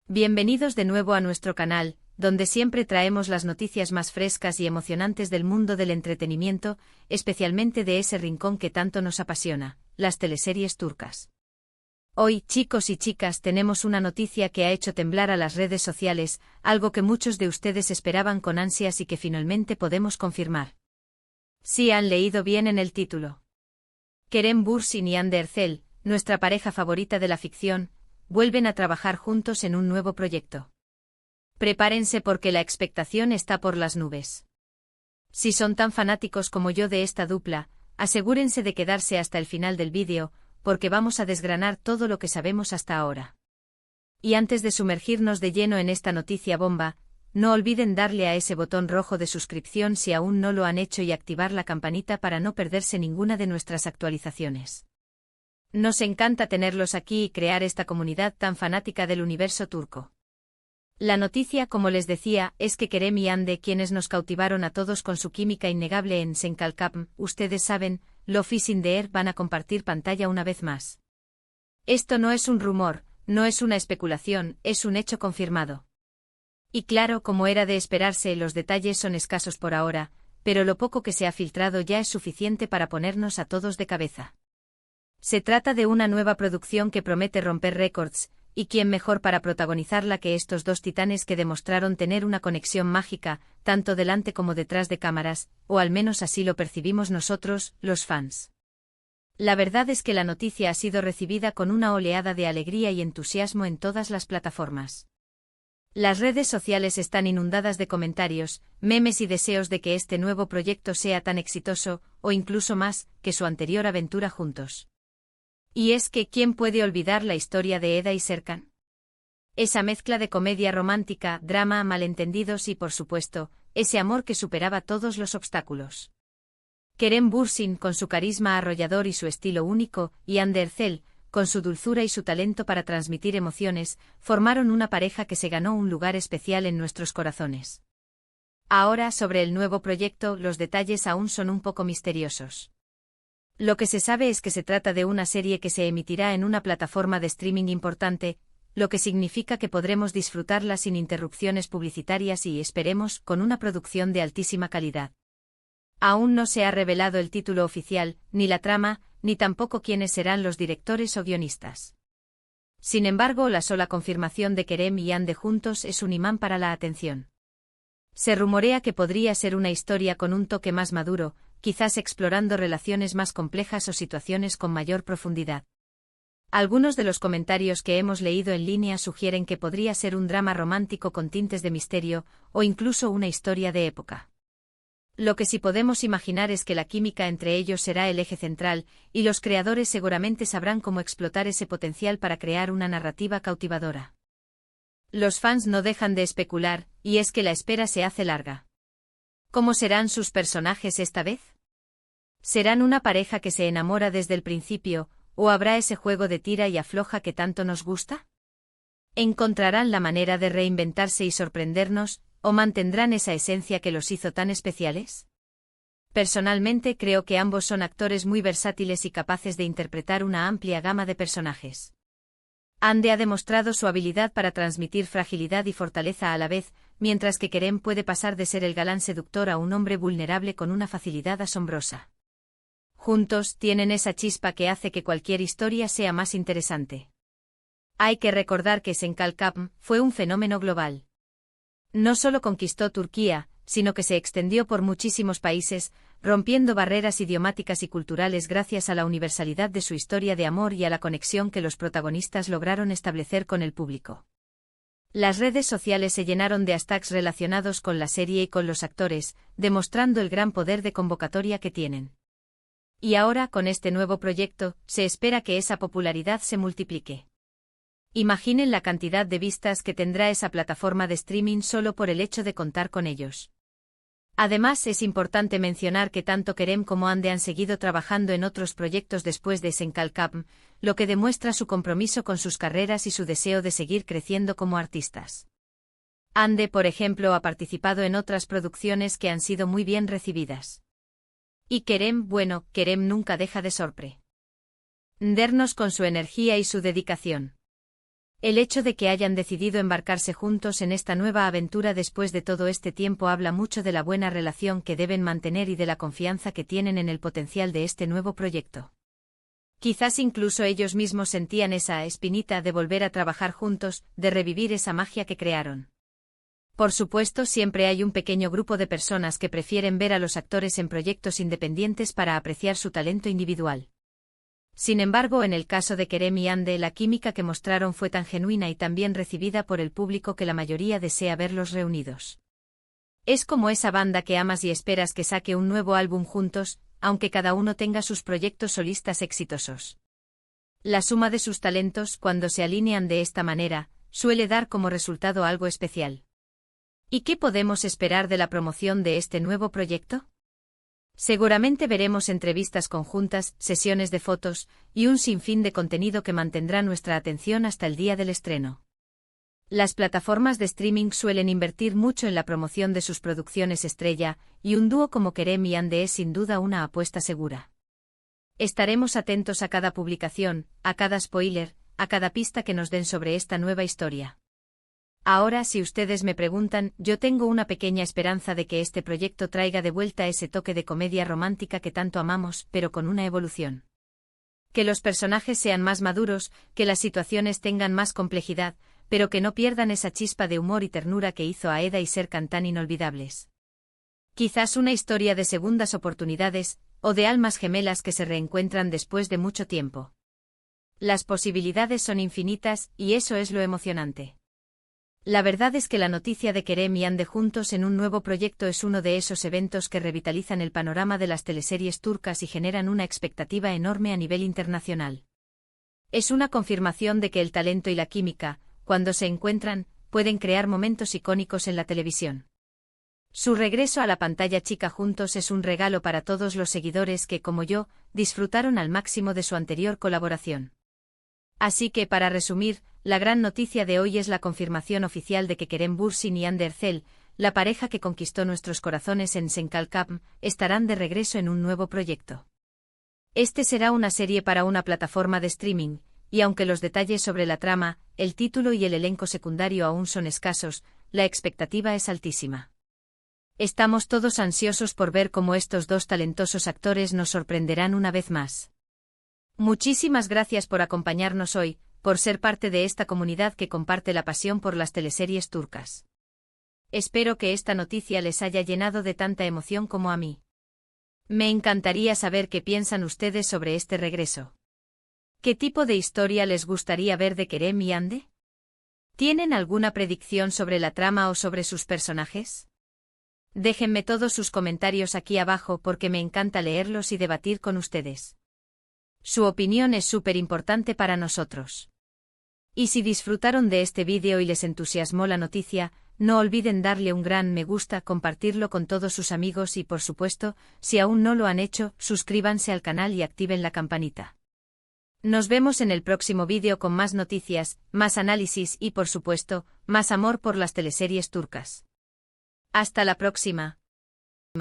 Bienvenidos de nuevo a nuestro canal, donde siempre traemos las noticias más frescas y emocionantes del mundo del entretenimiento, especialmente de ese rincón que tanto nos apasiona, las teleseries turcas. Hoy, chicos y chicas, tenemos una noticia que ha hecho temblar a las redes sociales, algo que muchos de ustedes esperaban con ansias y que finalmente podemos confirmar. Sí, han leído bien en el título. Kerem Bürsin y Hande Erçel, nuestra pareja favorita de la ficción, vuelven a trabajar juntos en un nuevo proyecto. Prepárense porque la expectación está por las nubes. Si son tan fanáticos como yo de esta dupla, asegúrense de quedarse hasta el final del vídeo, porque vamos a desgranar todo lo que sabemos hasta ahora. Y antes de sumergirnos de lleno en esta noticia bomba, no olviden darle a ese botón rojo de suscripción si aún no lo han hecho y activar la campanita para no perderse ninguna de nuestras actualizaciones. Nos encanta tenerlos aquí y crear esta comunidad tan fanática del universo turco. La noticia, como les decía, es que Kerem y Hande, quienes nos cautivaron a todos con su química innegable en Sen Kalkapm, ustedes saben, Love is in the air, van a compartir pantalla una vez más. Esto no es un rumor, no es una especulación, es un hecho confirmado. Y claro, como era de esperarse, los detalles son escasos por ahora, pero lo poco que se ha filtrado ya es suficiente para ponernos a todos de cabeza. Se trata de una nueva producción que promete romper récords, y quién mejor para protagonizarla que estos dos titanes que demostraron tener una conexión mágica, tanto delante como detrás de cámaras, o al menos así lo percibimos nosotros, los fans. La verdad es que la noticia ha sido recibida con una oleada de alegría y entusiasmo en todas las plataformas. Las redes sociales están inundadas de comentarios, memes y deseos de que este nuevo proyecto sea tan exitoso, o incluso más, que su anterior aventura juntos. Y es que, ¿quién puede olvidar la historia de Eda y Serkan? Esa mezcla de comedia romántica, drama, malentendidos y, por supuesto, ese amor que superaba todos los obstáculos. Kerem Bürsin, con su carisma arrollador y su estilo único, y Hande Erçel, con su dulzura y su talento para transmitir emociones, formaron una pareja que se ganó un lugar especial en nuestros corazones. Ahora, sobre el nuevo proyecto, los detalles aún son un poco misteriosos. Lo que se sabe es que se trata de una serie que se emitirá en una plataforma de streaming importante, lo que significa que podremos disfrutarla sin interrupciones publicitarias y, esperemos, con una producción de altísima calidad. Aún no se ha revelado el título oficial, ni la trama, ni tampoco quiénes serán los directores o guionistas. Sin embargo, la sola confirmación de Kerem y Hande juntos es un imán para la atención. Se rumorea que podría ser una historia con un toque más maduro, quizás explorando relaciones más complejas o situaciones con mayor profundidad. Algunos de los comentarios que hemos leído en línea sugieren que podría ser un drama romántico con tintes de misterio, o incluso una historia de época. Lo que sí podemos imaginar es que la química entre ellos será el eje central, y los creadores seguramente sabrán cómo explotar ese potencial para crear una narrativa cautivadora. Los fans no dejan de especular, y es que la espera se hace larga. ¿Cómo serán sus personajes esta vez? ¿Serán una pareja que se enamora desde el principio, o habrá ese juego de tira y afloja que tanto nos gusta? ¿Encontrarán la manera de reinventarse y sorprendernos, o mantendrán esa esencia que los hizo tan especiales? Personalmente creo que ambos son actores muy versátiles y capaces de interpretar una amplia gama de personajes. Hande ha demostrado su habilidad para transmitir fragilidad y fortaleza a la vez, mientras que Kerem puede pasar de ser el galán seductor a un hombre vulnerable con una facilidad asombrosa. Juntos tienen esa chispa que hace que cualquier historia sea más interesante. Hay que recordar que Sen Kalkapm fue un fenómeno global. No solo conquistó Turquía, sino que se extendió por muchísimos países, rompiendo barreras idiomáticas y culturales gracias a la universalidad de su historia de amor y a la conexión que los protagonistas lograron establecer con el público. Las redes sociales se llenaron de hashtags relacionados con la serie y con los actores, demostrando el gran poder de convocatoria que tienen. Y ahora, con este nuevo proyecto, se espera que esa popularidad se multiplique. Imaginen la cantidad de vistas que tendrá esa plataforma de streaming solo por el hecho de contar con ellos. Además, es importante mencionar que tanto Kerem como Hande han seguido trabajando en otros proyectos después de Sen Kalkapm, lo que demuestra su compromiso con sus carreras y su deseo de seguir creciendo como artistas. Hande, por ejemplo, ha participado en otras producciones que han sido muy bien recibidas. Y Kerem, bueno, Kerem nunca deja de sorprendernos con su energía y su dedicación. El hecho de que hayan decidido embarcarse juntos en esta nueva aventura después de todo este tiempo habla mucho de la buena relación que deben mantener y de la confianza que tienen en el potencial de este nuevo proyecto. Quizás incluso ellos mismos sentían esa espinita de volver a trabajar juntos, de revivir esa magia que crearon. Por supuesto, siempre hay un pequeño grupo de personas que prefieren ver a los actores en proyectos independientes para apreciar su talento individual. Sin embargo, en el caso de Kerem y Ande, la química que mostraron fue tan genuina y tan bien recibida por el público que la mayoría desea verlos reunidos. Es como esa banda que amas y esperas que saque un nuevo álbum juntos, aunque cada uno tenga sus proyectos solistas exitosos. La suma de sus talentos, cuando se alinean de esta manera, suele dar como resultado algo especial. ¿Y qué podemos esperar de la promoción de este nuevo proyecto? Seguramente veremos entrevistas conjuntas, sesiones de fotos, y un sinfín de contenido que mantendrá nuestra atención hasta el día del estreno. Las plataformas de streaming suelen invertir mucho en la promoción de sus producciones estrella, y un dúo como Kerem y Ande es sin duda una apuesta segura. Estaremos atentos a cada publicación, a cada spoiler, a cada pista que nos den sobre esta nueva historia. Ahora, si ustedes me preguntan, yo tengo una pequeña esperanza de que este proyecto traiga de vuelta ese toque de comedia romántica que tanto amamos, pero con una evolución. Que los personajes sean más maduros, que las situaciones tengan más complejidad, pero que no pierdan esa chispa de humor y ternura que hizo a Eda y Serkan tan inolvidables. Quizás una historia de segundas oportunidades, o de almas gemelas que se reencuentran después de mucho tiempo. Las posibilidades son infinitas, y eso es lo emocionante. La verdad es que la noticia de Kerem y Ande juntos en un nuevo proyecto es uno de esos eventos que revitalizan el panorama de las teleseries turcas y generan una expectativa enorme a nivel internacional. Es una confirmación de que el talento y la química, cuando se encuentran, pueden crear momentos icónicos en la televisión. Su regreso a la pantalla chica juntos es un regalo para todos los seguidores que, como yo, disfrutaron al máximo de su anterior colaboración. Así que, para resumir, la gran noticia de hoy es la confirmación oficial de que Kerem Bürsin y Hande Erçel, la pareja que conquistó nuestros corazones en Senkalkam, estarán de regreso en un nuevo proyecto. Este será una serie para una plataforma de streaming, y aunque los detalles sobre la trama, el título y el elenco secundario aún son escasos, la expectativa es altísima. Estamos todos ansiosos por ver cómo estos dos talentosos actores nos sorprenderán una vez más. Muchísimas gracias por acompañarnos hoy, por ser parte de esta comunidad que comparte la pasión por las teleseries turcas. Espero que esta noticia les haya llenado de tanta emoción como a mí. Me encantaría saber qué piensan ustedes sobre este regreso. ¿Qué tipo de historia les gustaría ver de Kerem y Hande? ¿Tienen alguna predicción sobre la trama o sobre sus personajes? Déjenme todos sus comentarios aquí abajo porque me encanta leerlos y debatir con ustedes. Su opinión es súper importante para nosotros. Y si disfrutaron de este vídeo y les entusiasmó la noticia, no olviden darle un gran me gusta, compartirlo con todos sus amigos y por supuesto, si aún no lo han hecho, suscríbanse al canal y activen la campanita. Nos vemos en el próximo vídeo con más noticias, más análisis y por supuesto, más amor por las teleseries turcas. Hasta la próxima.